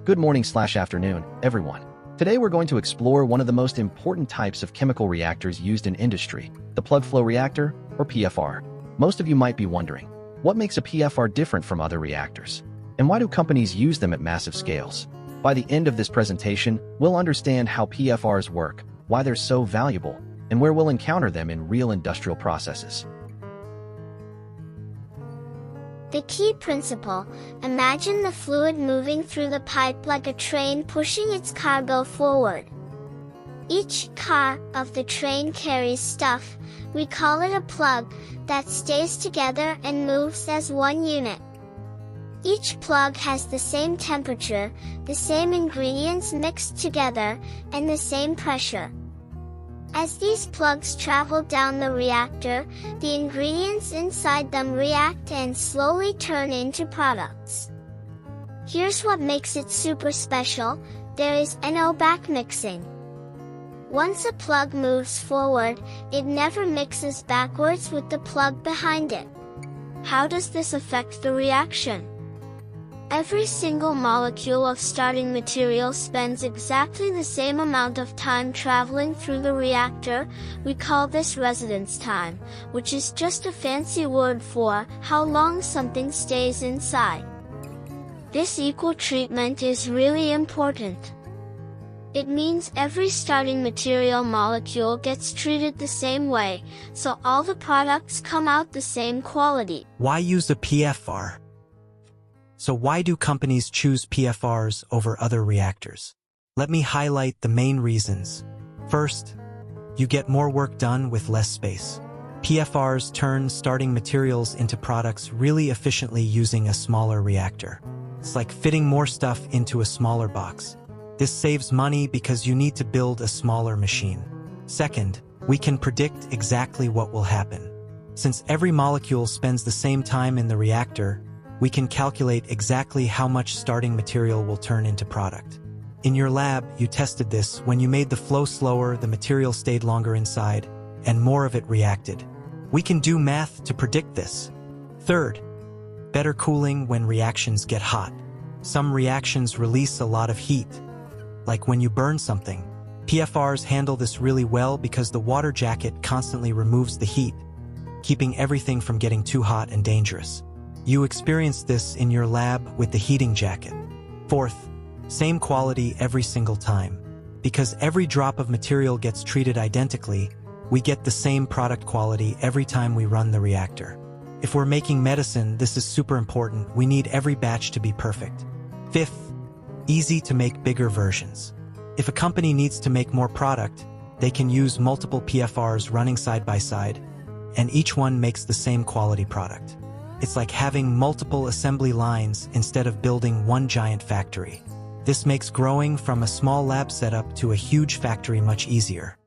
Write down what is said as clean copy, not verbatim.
Good morning/afternoon, everyone. Today we're going to explore one of the most important types of chemical reactors used in industry, the plug flow reactor, or PFR. Most of you might be wondering, what makes a PFR different from other reactors? And why do companies use them at massive scales? By the end of this presentation, we'll understand how PFRs work, why they're so valuable, and where we'll encounter them in real industrial processes. The key principle: imagine the fluid moving through the pipe like a train pushing its cargo forward. Each car of the train carries stuff, we call it a plug, that stays together and moves as one unit. Each plug has the same temperature, the same ingredients mixed together, and the same pressure. As these plugs travel down the reactor, the ingredients inside them react and slowly turn into products. Here's what makes it super special: there is no backmixing. Once a plug moves forward, it never mixes backwards with the plug behind it. How does this affect the reaction? Every single molecule of starting material spends exactly the same amount of time traveling through the reactor. We call this residence time, which is just a fancy word for how long something stays inside. This equal treatment is really important. It means every starting material molecule gets treated the same way, so all the products come out the same quality. Why use a PFR? So why do companies choose PFRs over other reactors? Let me highlight the main reasons. First, you get more work done with less space. PFRs turn starting materials into products really efficiently using a smaller reactor. It's like fitting more stuff into a smaller box. This saves money because you need to build a smaller machine. Second, we can predict exactly what will happen. Since every molecule spends the same time in the reactor, we can calculate exactly how much starting material will turn into product. In your lab, you tested this. When you made the flow slower, the material stayed longer inside, and more of it reacted. We can do math to predict this. Third, better cooling when reactions get hot. Some reactions release a lot of heat, like when you burn something. PFRs handle this really well because the water jacket constantly removes the heat, keeping everything from getting too hot and dangerous. You experienced this in your lab with the heating jacket. Fourth, same quality every single time. Because every drop of material gets treated identically, we get the same product quality every time we run the reactor. If we're making medicine, this is super important. We need every batch to be perfect. Fifth, easy to make bigger versions. If a company needs to make more product, they can use multiple PFRs running side by side, and each one makes the same quality product. It's like having multiple assembly lines instead of building one giant factory. This makes growing from a small lab setup to a huge factory much easier.